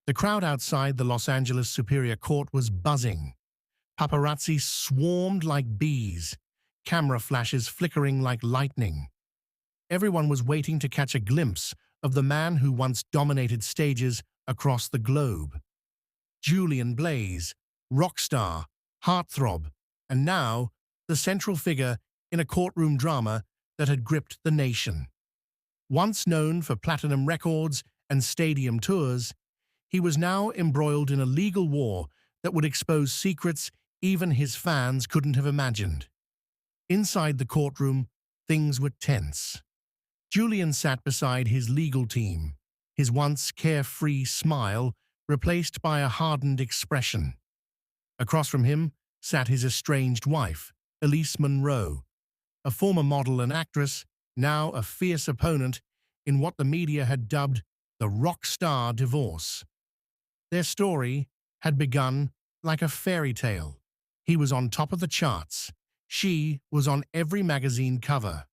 The crowd outside the Los Angeles Superior Court was buzzing. Paparazzi swarmed like bees, camera flashes flickering like lightning. Everyone was waiting to catch a glimpse of the man who once dominated stages across the globe. Julian Blaze, rock star, heartthrob, and now the central figure in a courtroom drama that had gripped the nation. Once known for platinum records and stadium tours, he was now embroiled in a legal war that would expose secrets even his fans couldn't have imagined. Inside the courtroom, things were tense. Julian sat beside his legal team, his once carefree smile replaced by a hardened expression. Across from him sat his estranged wife, Elise Monroe, a former model and actress, now a fierce opponent in what the media had dubbed the rock star divorce. Their story had begun like a fairy tale. He was on top of the charts. She was on every magazine cover.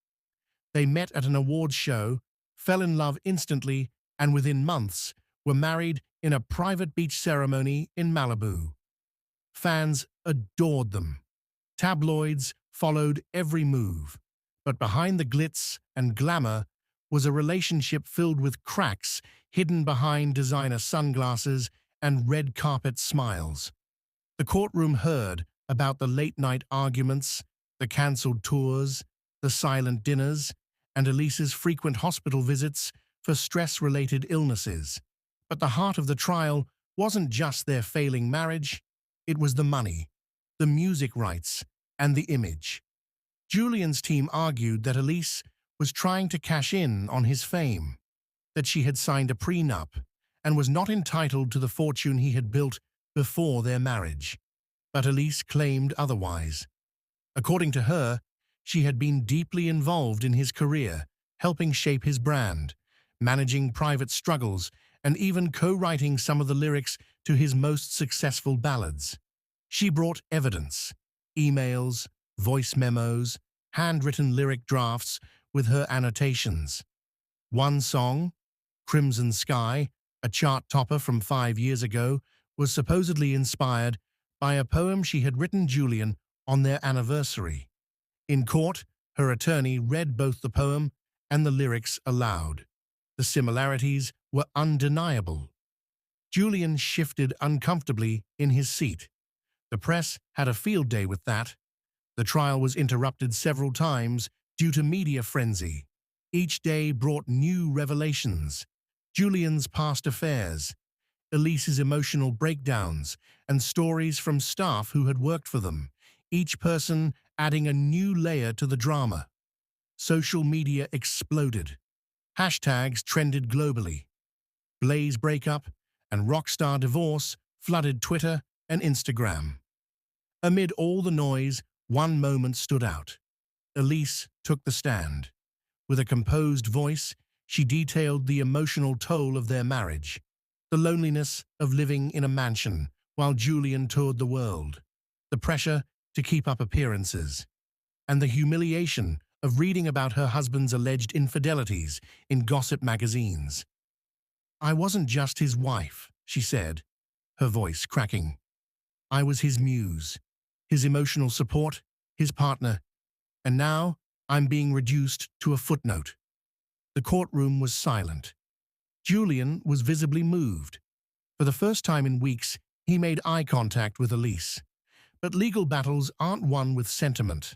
They met at an awards show, fell in love instantly, and within months were married in a private beach ceremony in Malibu. Fans adored them. Tabloids followed every move. But behind the glitz and glamour was a relationship filled with cracks hidden behind designer sunglasses and red carpet smiles. The courtroom heard about the late-night arguments, the cancelled tours, the silent dinners, and Elise's frequent hospital visits for stress-related illnesses. But the heart of the trial wasn't just their failing marriage, it was the money, the music rights, and the image. Julian's team argued that Elise was trying to cash in on his fame, that she had signed a prenup and was not entitled to the fortune he had built before their marriage. But Elise claimed otherwise. According to her, she had been deeply involved in his career, helping shape his brand, managing private struggles, and even co-writing some of the lyrics to his most successful ballads. She brought evidence, emails, voice memos, handwritten lyric drafts with her annotations. One song, Crimson Sky, a chart topper from 5 years ago, was supposedly inspired by a poem she had written Julian on their anniversary. In court, her attorney read both the poem and the lyrics aloud. The similarities were undeniable. Julian shifted uncomfortably in his seat. The press had a field day with that. The trial was interrupted several times due to media frenzy. Each day brought new revelations. Julian's past affairs, Elise's emotional breakdowns, and stories from staff who had worked for them, each person adding a new layer to the drama. Social media exploded. Hashtags trended globally. Blaze breakup and rockstar divorce flooded Twitter and Instagram. Amid all the noise, one moment stood out. Elise took the stand. With a composed voice, she detailed the emotional toll of their marriage, the loneliness of living in a mansion while Julian toured the world, the pressure to keep up appearances, and the humiliation of reading about her husband's alleged infidelities in gossip magazines. "I wasn't just his wife," she said, her voice cracking. "I was his muse, his emotional support, his partner, and now I'm being reduced to a footnote." The courtroom was silent. Julian was visibly moved. For the first time in weeks, he made eye contact with Elise. But legal battles aren't won with sentiment.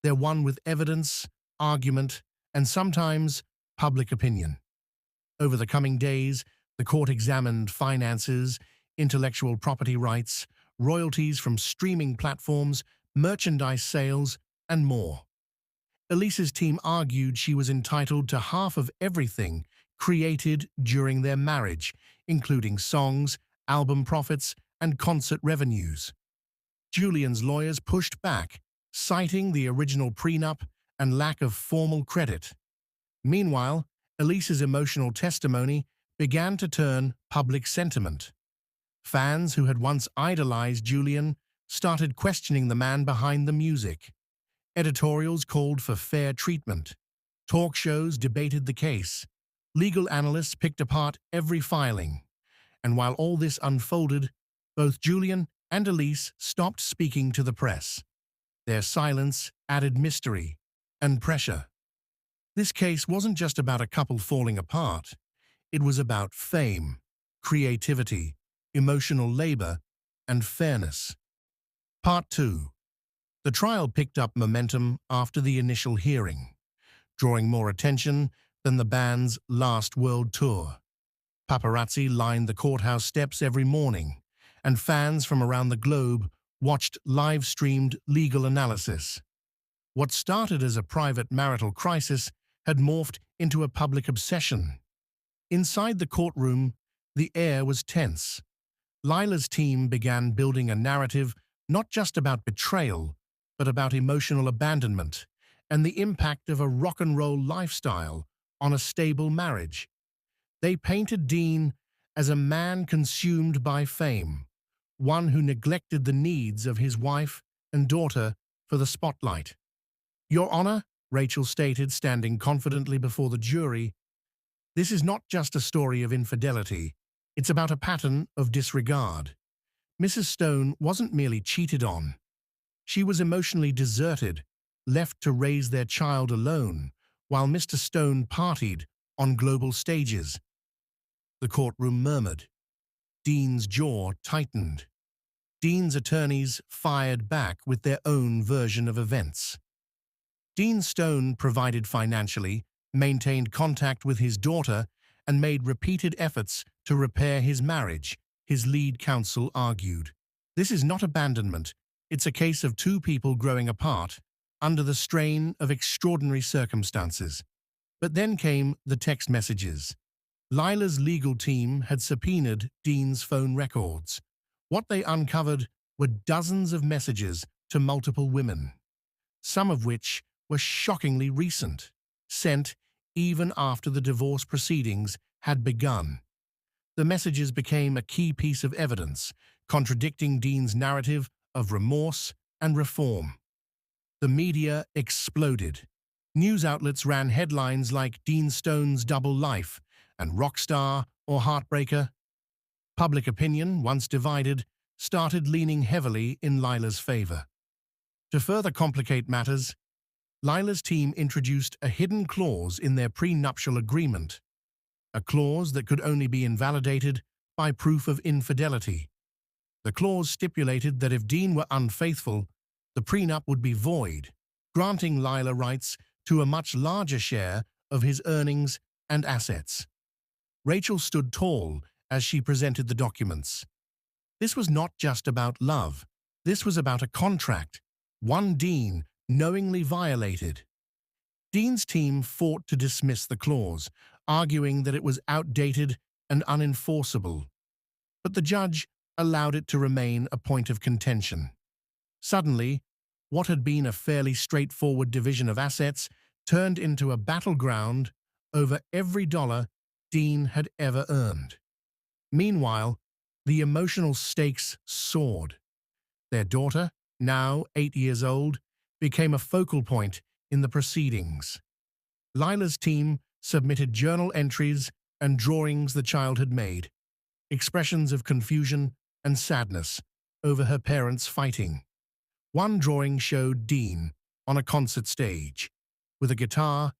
They're won with evidence, argument, and sometimes public opinion. Over the coming days, the court examined finances, intellectual property rights, royalties from streaming platforms, merchandise sales, and more. Elise's team argued she was entitled to half of everything created during their marriage, including songs, album profits, and concert revenues. Julian's lawyers pushed back, citing the original prenup and lack of formal credit. Meanwhile, Elise's emotional testimony began to turn public sentiment. Fans who had once idolized Julian started questioning the man behind the music. Editorials called for fair treatment. Talk shows debated the case. Legal analysts picked apart every filing. And while all this unfolded, both Julian and Elise stopped speaking to the press. Their silence added mystery and pressure. This case wasn't just about a couple falling apart. It was about fame, creativity, emotional labor, and fairness. Part 2. The trial picked up momentum after the initial hearing, drawing more attention than the band's last world tour. Paparazzi lined the courthouse steps every morning, and fans from around the globe watched live-streamed legal analysis. What started as a private marital crisis had morphed into a public obsession. Inside the courtroom, the air was tense. Lila's team began building a narrative not just about betrayal, but about emotional abandonment and the impact of a rock and roll lifestyle on a stable marriage. They painted Dean as a man consumed by fame, one who neglected the needs of his wife and daughter for the spotlight. "Your Honor," Rachel stated, standing confidently before the jury, "this is not just a story of infidelity, it's about a pattern of disregard. Mrs. Stone wasn't merely cheated on. She was emotionally deserted, left to raise their child alone, while Mr. Stone partied on global stages." The courtroom murmured. Dean's jaw tightened. Dean's attorneys fired back with their own version of events. Dean Stone provided financially, maintained contact with his daughter, and made repeated efforts to repair his marriage, his lead counsel argued. "This is not abandonment. It's a case of two people growing apart, under the strain of extraordinary circumstances." But then came the text messages. Lila's legal team had subpoenaed Dean's phone records. What they uncovered were dozens of messages to multiple women, some of which were shockingly recent, sent even after the divorce proceedings had begun. The messages became a key piece of evidence, contradicting Dean's narrative of remorse and reform. The media exploded. News outlets ran headlines like "Dean Stone's Double Life" and "Rock Star" or "Heartbreaker." Public opinion, once divided, started leaning heavily in Lila's favor. To further complicate matters, Lila's team introduced a hidden clause in their prenuptial agreement, a clause that could only be invalidated by proof of infidelity. The clause stipulated that if Dean were unfaithful, the prenup would be void, granting Lila rights to a much larger share of his earnings and assets. Rachel stood tall as she presented the documents. This was not just about love. This was about a contract, one Dean knowingly violated. Dean's team fought to dismiss the clause, arguing that it was outdated and unenforceable. But the judge allowed it to remain a point of contention. Suddenly, what had been a fairly straightforward division of assets turned into a battleground over every dollar Dean had ever earned. Meanwhile, the emotional stakes soared. Their daughter, now 8 years old, became a focal point in the proceedings. Lila's team submitted journal entries and drawings the child had made, expressions of confusion and sadness over her parents fighting. One drawing showed Dean on a concert stage, with a guitar,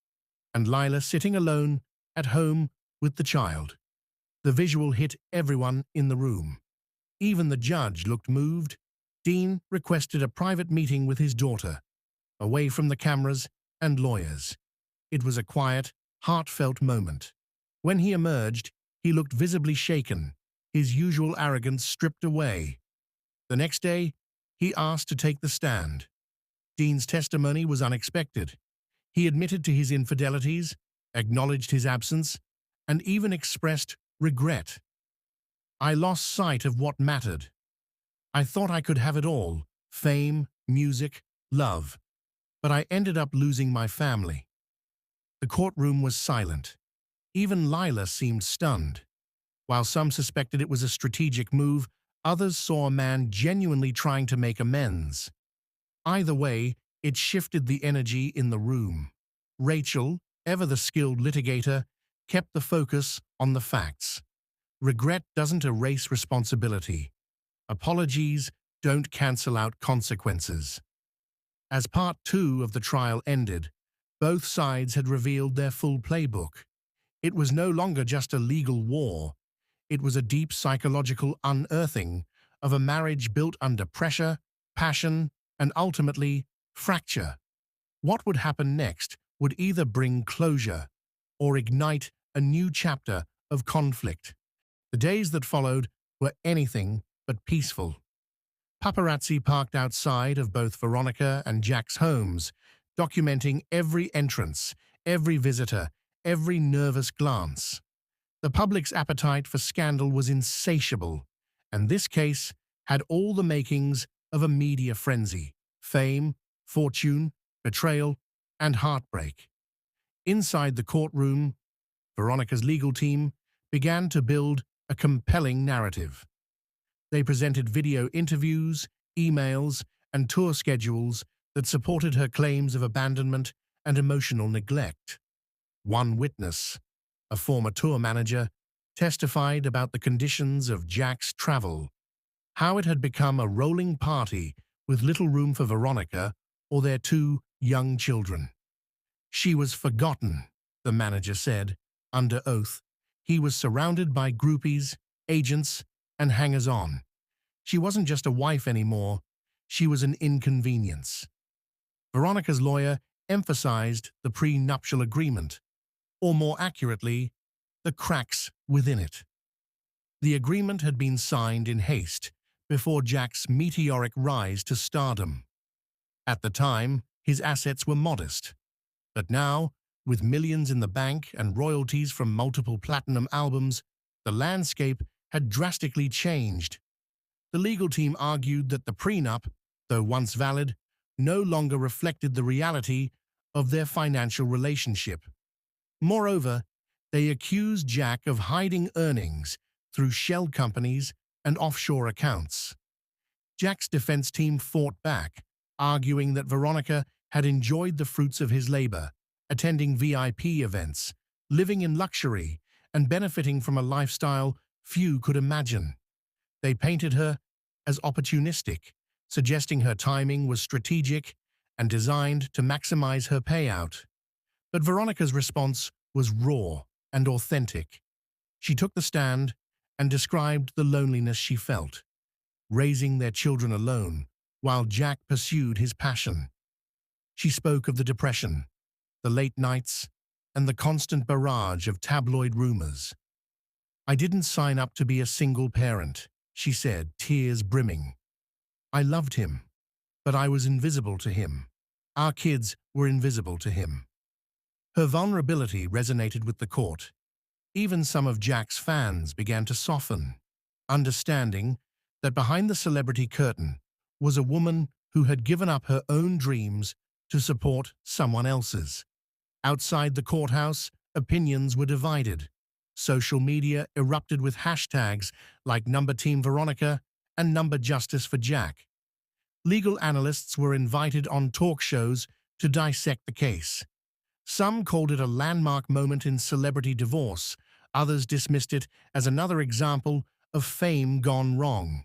and Lila sitting alone at home with the child. The visual hit everyone in the room. Even the judge looked moved. Dean requested a private meeting with his daughter, away from the cameras and lawyers. It was a quiet, heartfelt moment. When he emerged, he looked visibly shaken, his usual arrogance stripped away. The next day, he asked to take the stand. Dean's testimony was unexpected. He admitted to his infidelities, acknowledged his absence, and even expressed regret. "I lost sight of what mattered. I thought I could have it all, fame, music, love. But I ended up losing my family." The courtroom was silent. Even Lila seemed stunned. While some suspected it was a strategic move, others saw a man genuinely trying to make amends. Either way, it shifted the energy in the room. Rachel, ever the skilled litigator, kept the focus on the facts. regret doesn't erase responsibility. Apologies don't cancel out consequences. As part two of the trial ended, both sides had revealed their full playbook. It was no longer just a legal war. It was a deep psychological unearthing of a marriage built under pressure, passion, and ultimately, fracture. What would happen next would either bring closure or ignite a new chapter of conflict. The days that followed were anything but peaceful. Paparazzi parked outside of both Veronica and Jack's homes, documenting every entrance, every visitor, every nervous glance. The public's appetite for scandal was insatiable, and this case had all the makings of a media frenzy: fame, fortune, betrayal, and heartbreak. Inside the courtroom, Veronica's legal team began to build a compelling narrative. They presented video interviews, emails, and tour schedules that supported her claims of abandonment and emotional neglect. One witness, a former tour manager, testified about the conditions of Jack's travel, how it had become a rolling party with little room for Veronica or their two young children. She was forgotten, the manager said, under oath. He was surrounded by groupies, agents, and hangers-on. She wasn't just a wife anymore, she was an inconvenience. Veronica's lawyer emphasized the prenuptial agreement, or more accurately, the cracks within it. The agreement had been signed in haste before Jack's meteoric rise to stardom. At the time, his assets were modest, but now, with millions in the bank and royalties from multiple platinum albums, the landscape had drastically changed. The legal team argued that the prenup, though once valid, no longer reflected the reality of their financial relationship. Moreover, they accused Jack of hiding earnings through shell companies and offshore accounts. Jack's defense team fought back, arguing that Veronica had enjoyed the fruits of his labor, attending VIP events, living in luxury, and benefiting from a lifestyle few could imagine. They painted her as opportunistic, suggesting her timing was strategic and designed to maximize her payout. But Veronica's response was raw and authentic. She took the stand and described the loneliness she felt, raising their children alone while Jack pursued his passion. She spoke of the depression, the late nights, and the constant barrage of tabloid rumors. "I didn't sign up to be a single parent," she said, tears brimming. "I loved him, but I was invisible to him. Our kids were invisible to him." Her vulnerability resonated with the court. Even some of Jack's fans began to soften, understanding that behind the celebrity curtain was a woman who had given up her own dreams to support someone else's. Outside the courthouse, opinions were divided. Social media erupted with hashtags like #TeamVeronica and #Justice for Jack. Legal analysts were invited on talk shows to dissect the case. Some called it a landmark moment in celebrity divorce. Others dismissed it as another example of fame gone wrong.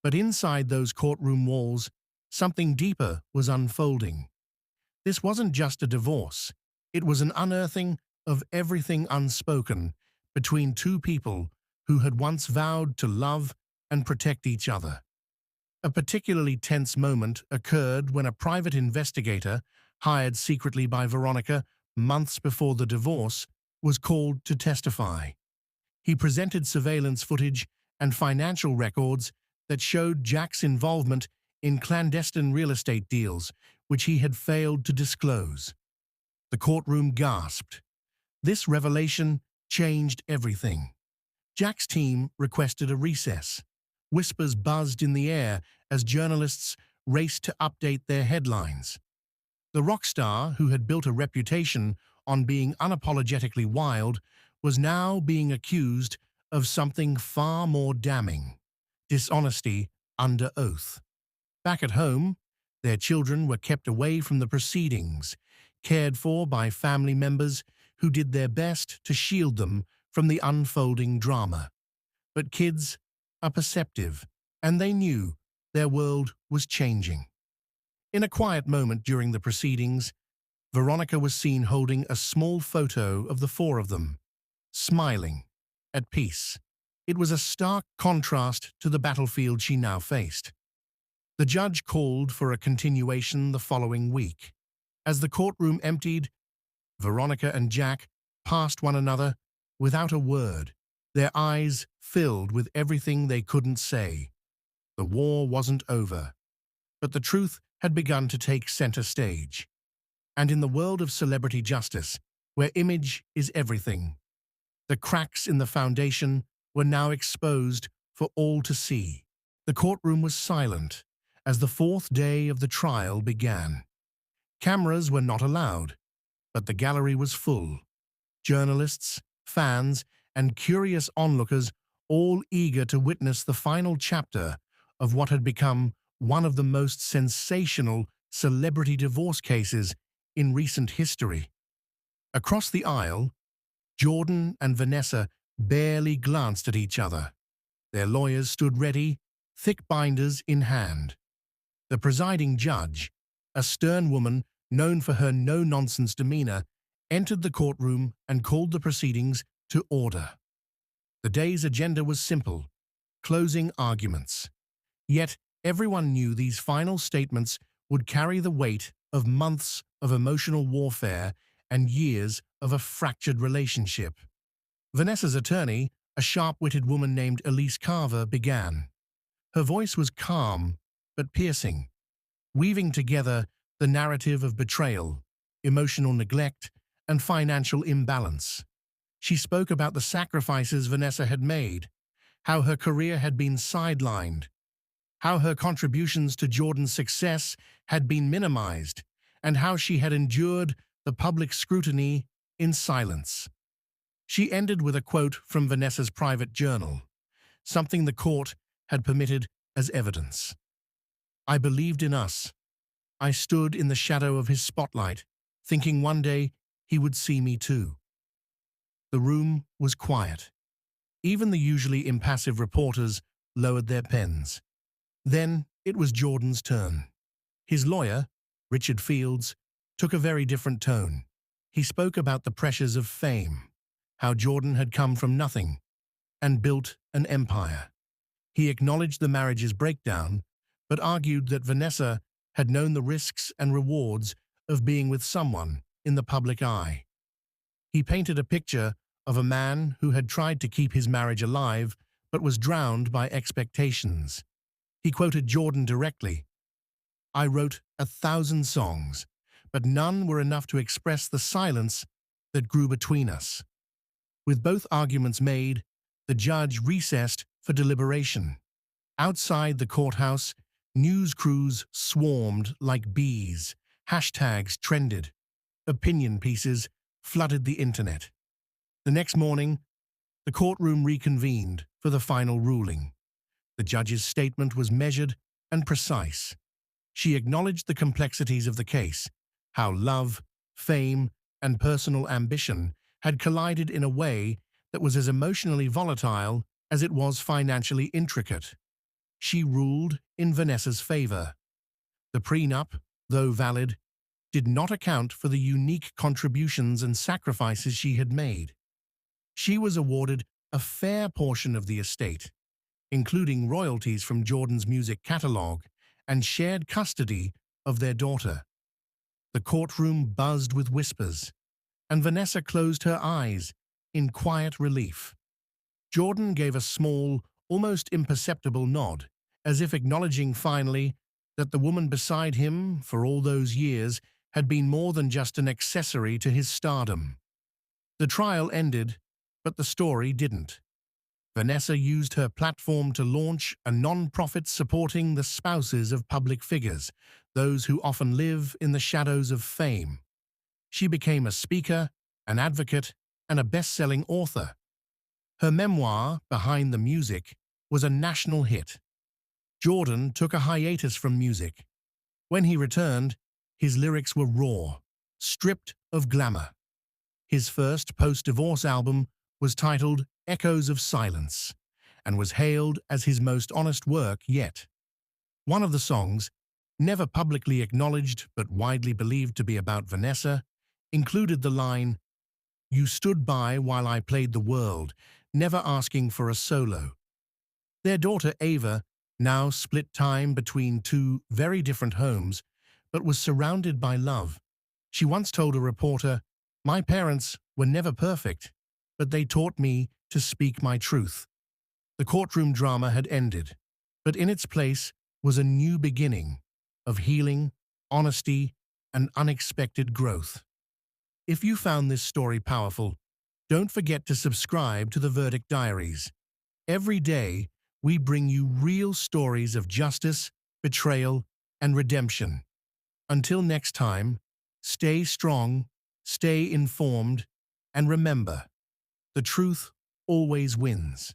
But inside those courtroom walls, something deeper was unfolding. This wasn't just a divorce. It was an unearthing of everything unspoken between two people who had once vowed to love and protect each other. A particularly tense moment occurred when a private investigator, hired secretly by Veronica months before the divorce, was called to testify. He presented surveillance footage and financial records that showed Jack's involvement in clandestine real estate deals, which he had failed to disclose. The courtroom gasped. This revelation changed everything. Jack's team requested a recess. Whispers buzzed in the air as journalists raced to update their headlines. The rock star, who had built a reputation on being unapologetically wild, was now being accused of something far more damning: dishonesty under oath. Back at home, their children were kept away from the proceedings, cared for by family members who did their best to shield them from the unfolding drama. But kids are perceptive, and they knew their world was changing. In a quiet moment during the proceedings, Veronica was seen holding a small photo of the four of them, smiling, at peace. It was a stark contrast to the battlefield she now faced. The judge called for a continuation the following week. As the courtroom emptied, Veronica and Jack passed one another without a word, their eyes filled with everything they couldn't say. The war wasn't over, but the truth had begun to take center stage. And in the world of celebrity justice, where image is everything, the cracks in the foundation were now exposed for all to see. The courtroom was silent as the fourth day of the trial began. Cameras were not allowed, but the gallery was full. Journalists, fans, and curious onlookers, all eager to witness the final chapter of what had become one of the most sensational celebrity divorce cases in recent history. Across the aisle, Jordan and Vanessa barely glanced at each other. Their lawyers stood ready, thick binders in hand. The presiding judge, a stern woman known for her no-nonsense demeanor, entered the courtroom and called the proceedings to order. The day's agenda was simple: closing arguments. Yet everyone knew these final statements would carry the weight of months of emotional warfare and years of a fractured relationship. Vanessa's attorney, a sharp-witted woman named Elise Carver, began. Her voice was calm but piercing, weaving together the narrative of betrayal, emotional neglect, and financial imbalance. She spoke about the sacrifices Vanessa had made, how her career had been sidelined, how her contributions to Jordan's success had been minimized, and how she had endured the public scrutiny in silence. She ended with a quote from Vanessa's private journal, something the court had permitted as evidence. "I believed in us. I stood in the shadow of his spotlight, thinking one day he would see me too." The room was quiet. Even the usually impassive reporters lowered their pens. Then it was Jordan's turn. His lawyer, Richard Fields, took a very different tone. He spoke about the pressures of fame, how Jordan had come from nothing and built an empire. He acknowledged the marriage's breakdown, but argued that Vanessa had known the risks and rewards of being with someone in the public eye. He painted a picture of a man who had tried to keep his marriage alive but was drowned by expectations. He quoted Jordan directly, "I wrote 1,000 songs, but none were enough to express the silence that grew between us." With both arguments made, the judge recessed for deliberation. Outside the courthouse, news crews swarmed like bees. Hashtags trended. Opinion pieces flooded the internet. The next morning, the courtroom reconvened for the final ruling. The judge's statement was measured and precise. She acknowledged the complexities of the case, how love, fame, and personal ambition had collided in a way that was as emotionally volatile as it was financially intricate. She ruled in Vanessa's favor. The prenup, though valid, did not account for the unique contributions and sacrifices she had made. She was awarded a fair portion of the estate, including royalties from Jordan's music catalog and shared custody of their daughter. The courtroom buzzed with whispers, and Vanessa closed her eyes in quiet relief. Jordan gave a small, almost imperceptible nod, as if acknowledging finally that the woman beside him for all those years had been more than just an accessory to his stardom. The trial ended, but the story didn't. Vanessa used her platform to launch a non-profit supporting the spouses of public figures, those who often live in the shadows of fame. She became a speaker, an advocate, and a best-selling author. Her memoir, Behind the Music, was a national hit. Jordan took a hiatus from music. When he returned, his lyrics were raw, stripped of glamour. His first post-divorce album was titled Echoes of Silence, and was hailed as his most honest work yet. One of the songs, never publicly acknowledged but widely believed to be about Vanessa, included the line, "You stood by while I played the world, never asking for a solo." Their daughter Ava now split time between two very different homes, but was surrounded by love. She once told a reporter, "My parents were never perfect, but they taught me to speak my truth." The courtroom drama had ended, but in its place was a new beginning of healing, honesty, and unexpected growth. If you found this story powerful, don't forget to subscribe to the Verdict Diaries. Every day, we bring you real stories of justice, betrayal, and redemption. Until next time, stay strong, stay informed, and remember, the truth always wins.